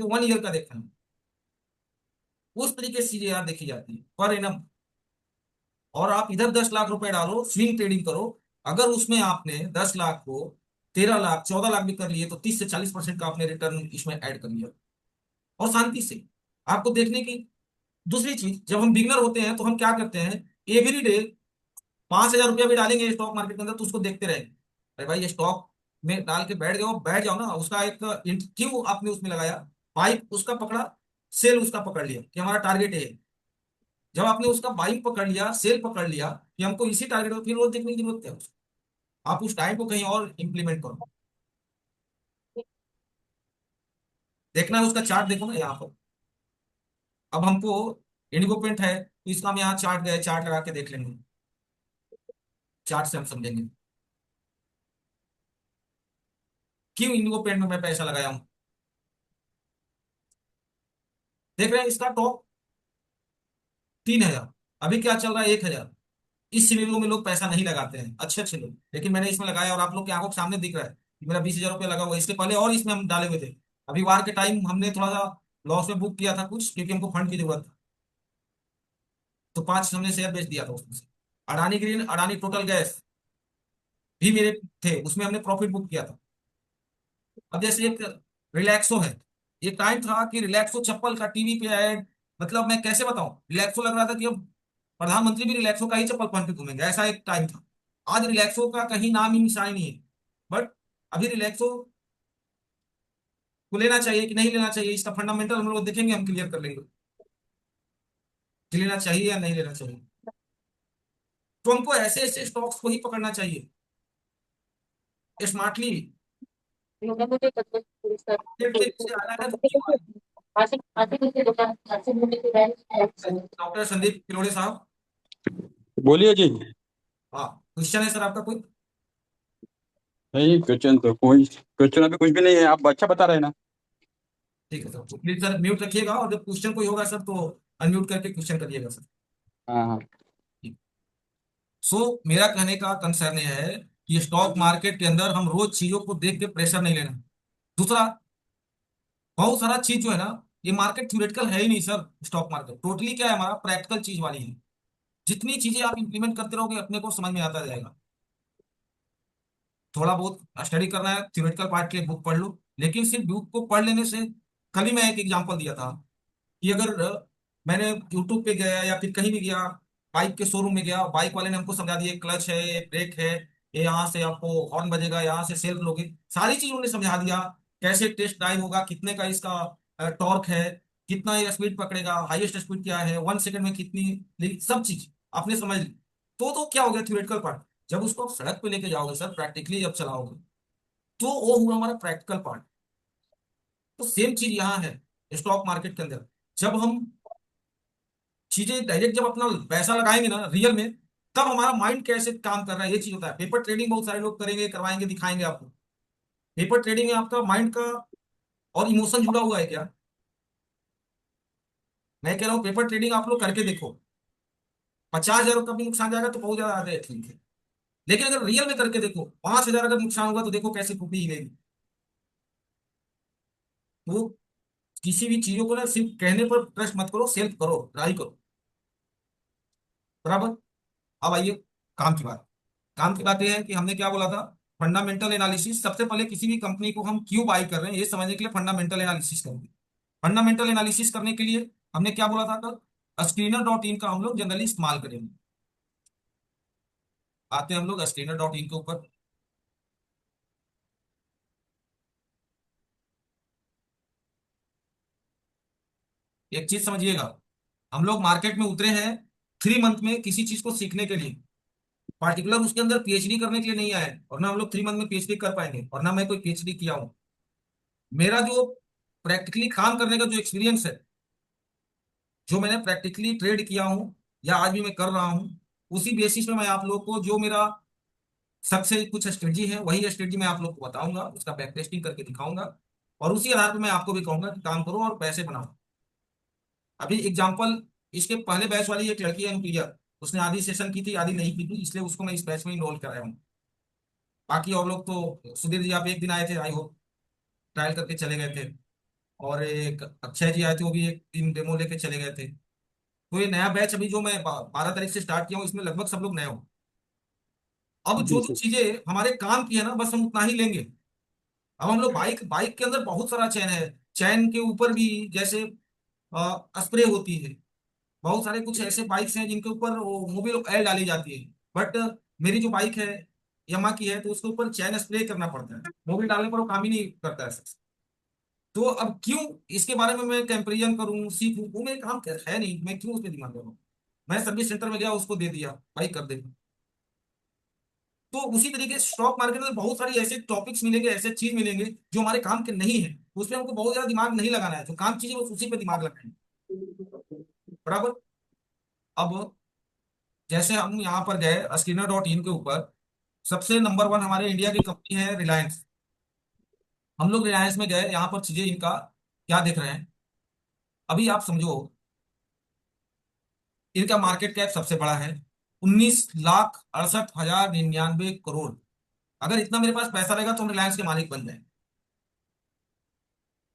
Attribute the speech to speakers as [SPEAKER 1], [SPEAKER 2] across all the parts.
[SPEAKER 1] कि 1 ईयर का देखना है। उस तरीके से चीजें यार देखी जाती है पर एनम। और आप इधर 10 लाख रुपए डालो, स्विंग ट्रेडिंग करो। अगर उसमें आपने 10 लाख को 13 लाख 14 लाख भी कर लिए तो 30 से 40% का आपने रिटर्न इसमें ऐड कर लिया। और शांति से आपको देखने की। दूसरी चीज, जब हम बिगनर होते हैं तो हम क्या करते हैं, एवरी डे 5,000 रुपया भी डालेंगे स्टॉक मार्केट के अंदर तो उसको देखते रहेंगे। अरे भाई ये स्टॉक में डाल के बैठ जाओ ना, उसका एक क्यों आपने उसमें लगाया, बाइक उसका पकड़ा, सेल उसका पकड़ लिया कि हमारा टारगेट है। जब आपने उसका बाइक पकड़ लिया, सेल पकड़ लिया कि हमको इसी टारगेट को, फिर रोज देखने की जरूरत है उसको। आप उस टाइम को कहीं और इंप्लीमेंट करो। देखना है उसका चार्ट, देखो ना यहाँ पर। अब हमको इंडिगो पेंट है तो इसका हम यहाँ चार्ट गए, चार्ट लगा के देख लेंगे। चार्ट से हम समझेंगे क्यों इंडिगो पेंट में मैं पैसा लगाया हूँ। देख रहे हैं इसका टॉप 3,000, अभी क्या चल रहा है 1,000। इस सिनेरियो में लोग पैसा नहीं लगाते हैं, अच्छे अच्छे लोग, लेकिन मैंने इसमें लगाया और आप लोग की आंखों के सामने दिख रहा है कि मेरा 20,000 रुपया लगा हुआ है। इसके पहले और इसमें हम डाले हुए थे। अभी वार के टाइम हमने थोड़ा सा लॉस में बुक किया था कुछ, क्योंकि हमको फंड की जरूरत था। तो 5 हमने शेयर बेच दिया था उसमें से। Adani green, Adani total gas भी मेरे थे, उसमें हमने प्रॉफिट बुक किया था। अब जैसे एक रिलैक्सो है, एक टाइम था कि रिलैक्सो चप्पल का टीवी पे ऐड, मतलब मैं कैसे बताऊं, रिलैक्सो लग रहा था कि अब प्रधानमंत्री भी रिलैक्सो का ही चप्पल पहन के घूमेंगे, ऐसा एक टाइम था। आज रिलैक्सो का कहीं नाम ही निशान नहीं है। बट अभी रिलैक्सो को लेना चाहिए कि नहीं लेना चाहिए, इसका फंडामेंटल हम लोग देखेंगे, हम क्लियर कर लेंगे कि लेना चाहिए या नहीं लेना चाहिए। तो हमको ऐसे ऐसे स्टॉक्स को ही पकड़ना चाहिए स्मार्टली। से आना है तो क्यों आए? डॉक्टर संदीप किलोड़े साहब।
[SPEAKER 2] बोलिए जी।
[SPEAKER 1] हाँ, क्वेश्चन है सर आपका कोई?
[SPEAKER 2] नहीं, क्वेश्चन तो कोई क्वेश्चन अभी कुछ भी नहीं है, आप अच्छा बता रहे हैं ना।
[SPEAKER 1] ठीक है सर, तो प्लीज सर म्यूट रखिएगा, और जब क्वेश्चन कोई होगा सर तो अनम्यूट करके क्वेश्चन करिएगा सर।
[SPEAKER 2] हाँ हाँ।
[SPEAKER 1] सो मेरा कहने का कंसर्न ये है कि स्टॉक मार्केट के अंदर हम रोज चीजों को देख के प्रेशर नहीं लेना। दूसरा, बहुत सारा चीज जो है ना, ये मार्केट थ्योरेटिकल है ही नहीं सर। स्टॉक मार्केट टोटली क्या है, हमारा प्रैक्टिकल चीज वाली है। जितनी चीजें आप इंप्लीमेंट करते रहोगे अपने को समझ में आता जाएगा। थोड़ा बहुत स्टडी करना है, थ्योरेटिकल पार्ट के बुक पढ़ लो, लेकिन सिर्फ बुक को पढ़ लेने से। कल ही मैं एक एग्जांपल दिया था कि अगर मैंने यूट्यूब पे गया या फिर कहीं भी गया, बाइक के शोरूम में गया, बाइक वाले ने हमको समझा दिया क्लच है, ये ब्रेक है, ये यहाँ से आपको हॉर्न बजेगा, यहाँ से सेल्फ लोगे, सारी चीज उन्होंने समझा दिया। कैसे टेस्ट ड्राइव होगा, कितने का इसका टॉर्क है, कितना ये स्पीड पकड़ेगा, हाईएस्ट स्पीड क्या है, 1 सेकंड में कितनी, सब चीज आपने समझ ली। तो क्या हो गया थ्योरेटिकल पार्ट। जब उसको आप सड़क पे लेके जाओगे सर, प्रैक्टिकली जब चलाओगे, तो वो हुआ हमारा प्रैक्टिकल पार्ट। तो सेम चीज यहाँ है स्टॉक मार्केट के अंदर। जब हम चीजें डायरेक्ट जब अपना पैसा लगाएंगे ना रियल में, तब हमारा माइंड कैसे काम कर रहा है ये चीज होता है। पेपर ट्रेडिंग बहुत सारे लोग करेंगे, करवाएंगे, दिखाएंगे आपको। पेपर ट्रेडिंग में आपका माइंड का और इमोशन जुड़ा हुआ है क्या? मैं कह रहा हूँ पेपर ट्रेडिंग आप लोग करके देखो। 50,000 का भी नुकसान जाएगा तो बहुत ज्यादा आ रहा है, ठीक है। लेकिन अगर रियल में करके देखो, 5,000 अगर नुकसान होगा तो देखो कैसे फूटी हिलेगी। तो किसी भी चीजों को ना सिर्फ कहने पर ट्रस्ट मत करो, सेल्फ करो, ट्राई करो। बराबर। अब आइए काम की बात। काम की बात यह है कि हमने क्या बोला था, फंडामेंटल एनालिसिस। सबसे पहले किसी भी कंपनी को हम क्यों बाई कर रहे हैं ये समझने के लिए फंडामेंटल एनालिसिस करेंगे। फंडामेंटल एनालिसिस करने के लिए हमने क्या बोला था कल, स्क्रीनर.इन का हम लोग जनरली इस्तेमाल करेंगे। आते हैं हम लोग स्क्रीनर.इन के ऊपर। एक चीज समझिएगा, हम लोग मार्केट में उतरे हैं 3 मंथ में किसी चीज को सीखने के लिए। पार्टिकुलर उसके अंदर पीएचडी करने के लिए नहीं आए, और ना हम लोग 3 मंथ में पीएचडी कर पाएंगे, और ना मैं कोई पीएचडी किया हूं। मेरा जो प्रैक्टिकली काम करने का जो एक्सपीरियंस है, जो मैंने प्रैक्टिकली ट्रेड किया हूं या आज भी मैं कर रहा हूं, उसी बेसिस पे मैं आप लोग को जो मेरा सबसे कुछ स्ट्रेटजी है वही स्ट्रेटजी मैं आप लोग को बताऊंगा, उसका बैक टेस्टिंग करके दिखाऊंगा। और उसी आधार पर मैं आपको भी कहूंगा कि काम करो और पैसे बनाओ। अभी एग्जाम्पल, इसके पहले बैच वाली एक लड़की है क्लियर, उसने आधी सेशन की थी आधी नहीं की थी, इसलिए उसको मैं इस बैच में इनरोल कराया हूँ। बाकी और लोग तो, सुधीर जी आप एक दिन आए थे, आई होप ट्रायल करके चले गए थे। और एक अक्षय जी आए थे, वो भी एक दिन डेमो लेके चले गए थे। तो ये नया बैच अभी जो मैं 12 तारीख से स्टार्ट किया हूँ, इसमें लगभग सब लोग नए हो। अब जो जो
[SPEAKER 2] बिल्कुल।
[SPEAKER 1] चीजें हमारे काम की है ना, बस हम उतना ही लेंगे। अब हम लोग बाइक बाइक के अंदर बहुत सारा चैन है। चैन के ऊपर भी जैसे स्प्रे होती है। बहुत सारे कुछ ऐसे बाइक्स हैं जिनके ऊपर वो मोबिल ऑयल डाली जाती है। बट मेरी जो बाइक है, यमा की है, तो उसके ऊपर चैन स्प्रे करना पड़ता है। मोबिल डालने पर वो काम ही नहीं करता है। तो अब क्यों इसके बारे में मैं कंपेरिजन करूं, सीखूं, वो मेरे काम है नहीं, मैं क्यों उस पर दिमाग लगाऊं। मैं सर्विस सेंटर में गया, उसको दे दिया, भाई कर दे। तो उसी तरीके से स्टॉक मार्केट में बहुत सारी ऐसे टॉपिक्स मिलेंगे, ऐसे चीज मिलेंगे जो हमारे काम के नहीं है। उसमें हमको बहुत ज्यादा दिमाग नहीं लगाना है, जो काम चीजें बस उसी पे दिमाग लगाना है। बराबर। अब जैसे हम यहाँ पर गए स्किनर.इन के ऊपर, सबसे नंबर वन हमारे इंडिया की कंपनी है रिलायंस। हम लोग रिलायंस में गए, यहाँ पर चीजें इनका क्या देख रहे हैं। अभी आप समझो, इनका मार्केट कैप सबसे बड़ा है, 19,68,099 करोड़। अगर इतना मेरे पास पैसा रहेगा तो हम रिलायंस के मालिक बन जाए।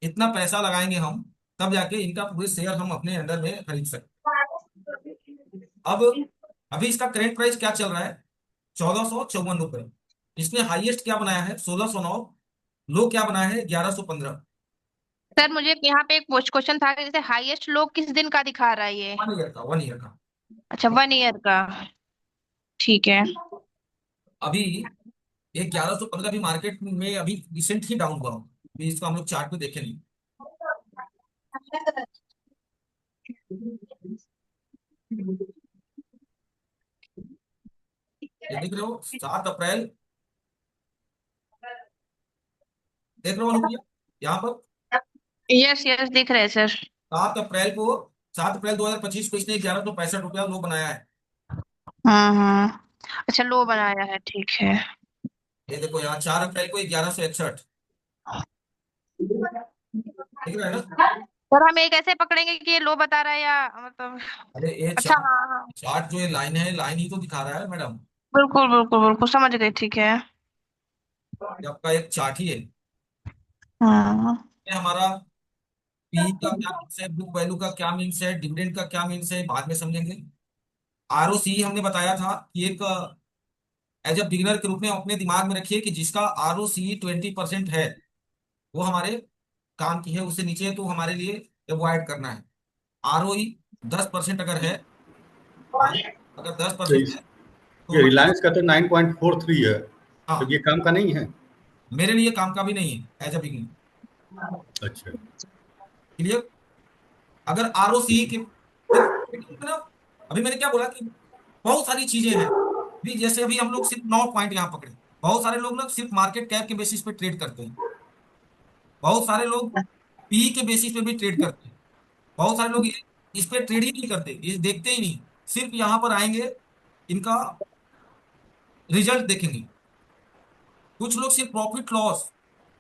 [SPEAKER 1] इतना पैसा लगाएंगे हम, तब जाके इनका पूरे शेयर हम अपने अंडर में खरीद सकते। अब अभी इसका करेंट प्राइस क्या चल रहा है? 1454 रुपए। इसने हाईएस्ट क्या बनाया है? 1609। लो क्या बनाया है? 1115।
[SPEAKER 3] सर मुझे यहाँ पे एक क्वेश्चन था कि जैसे हाईएस्ट लो किस दिन का दिखा रहा है ये?
[SPEAKER 1] 1 ईयर का, 1 ईयर का।
[SPEAKER 3] अच्छा, 1 ईयर का। ठीक है।
[SPEAKER 1] अभी ये 1115 भी मार्केट में अभी रिसेंट ही डाउन हुआ हो। अभी इसको हम लोग चार्ट में देखे नहीं। ये देख रहे हो, 7 अप्रैल, देख रहे हो अनुप्रिया यहाँ पर?
[SPEAKER 3] यस यस, दिख रहे हैं सर।
[SPEAKER 1] 7 अप्रैल को, 7 अप्रैल 2025 को इसने 1165 रुपया लो बनाया है।
[SPEAKER 3] हम्म। अच्छा, लो बनाया है, ठीक है।
[SPEAKER 1] ये देखो यहाँ 4 अप्रैल को 1161। ठीक है ना?
[SPEAKER 3] सर हम एक ऐसे पकड़ेंगे कि ये लो बता रहा है या मतलब?
[SPEAKER 1] अरे ये
[SPEAKER 3] अच्छा,
[SPEAKER 1] चार्ट,
[SPEAKER 3] हाँ हाँ।
[SPEAKER 1] चार्ट जो ये लाइन है, लाइन ही तो दिखा रहा है मैडम।
[SPEAKER 3] बिल्कुल बिल्कुल बिल्कुल, समझ गई, ठीक है।
[SPEAKER 1] ये आपका एक चार्ट ही है।
[SPEAKER 3] हम्म।
[SPEAKER 1] ये हमारा पी का क्या मीन्स है, बुक वैल्यू का क्या मीन्स है, डिविडेंड का क्या मीन्स है, बाद में समझेंगे। आरओसी हमने बताया था कि एक एज अ बिगिनर के रूप में अपने दिमाग में रखिए कि जिसका आरओसी 20% है, वो हमारे काम की है। उससे नीचे है तो हमारे लिए अवॉइड करना है। आरओई 10% अगर है, हाँ, अगर दस
[SPEAKER 2] तो
[SPEAKER 1] परसेंट है तो
[SPEAKER 2] ये
[SPEAKER 1] हमारे लिए,
[SPEAKER 2] रिलायंस का तो 9.43 है, तो
[SPEAKER 1] हाँ,
[SPEAKER 2] ये काम का नहीं है।
[SPEAKER 1] मेरे लिए काम का भी नहीं है एज अ बिगिनर।
[SPEAKER 2] अच्छा।
[SPEAKER 1] क्लियर? अगर आरओसी के देखो ना, अभी मैंने क्या बोला कि बहुत सारी चीजें हैं। भी जैसे अभी हम लोग सिर्फ 9 पॉइंट यहाँ पकड़े। बहुत सारे लोग ना सिर्फ मार्केट कैप के बेसिस पे ट्रेड करते हैं। बहुत सारे लोग पी के बेसिस पे भी ट्रेड करते हैं। बहुत सारे लोग इस पे ट्रेड ही नहीं करते, ये देखते ही नहीं। सिर्फ यहाँ पर आएंगे, इनका रिजल्ट देखेंगे। कुछ लोग सिर्फ प्रॉफिट लॉस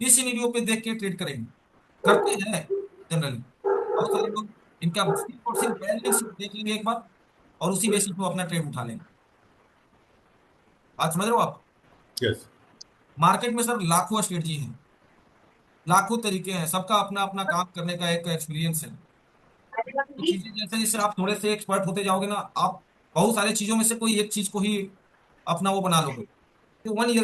[SPEAKER 1] इस वीडियो पे देख के ट्रेड करेंगे, करते हैं जनरली। बहुत सारे लोग इनका सिर्फ और सिर्फ बैलेंस शीट देख लेंगे एक बार, और उसी बेसिस पे अपना ट्रेड उठा लेंगे। बात समझ रहे हो आप?
[SPEAKER 2] यस।
[SPEAKER 1] मार्केट में सर लाखों स्ट्रेटजी हैं, लाखों तरीके हैं, सबका अपना अपना काम करने का एक एक्सपीरियंस है। तो चीजें जैसे जैसे आप थोड़े से एक्सपर्ट होते जाओगे ना, आप बहुत सारी चीजों में से कोई एक चीज को ही अपना वो बना लोगे। तो 1 ईयर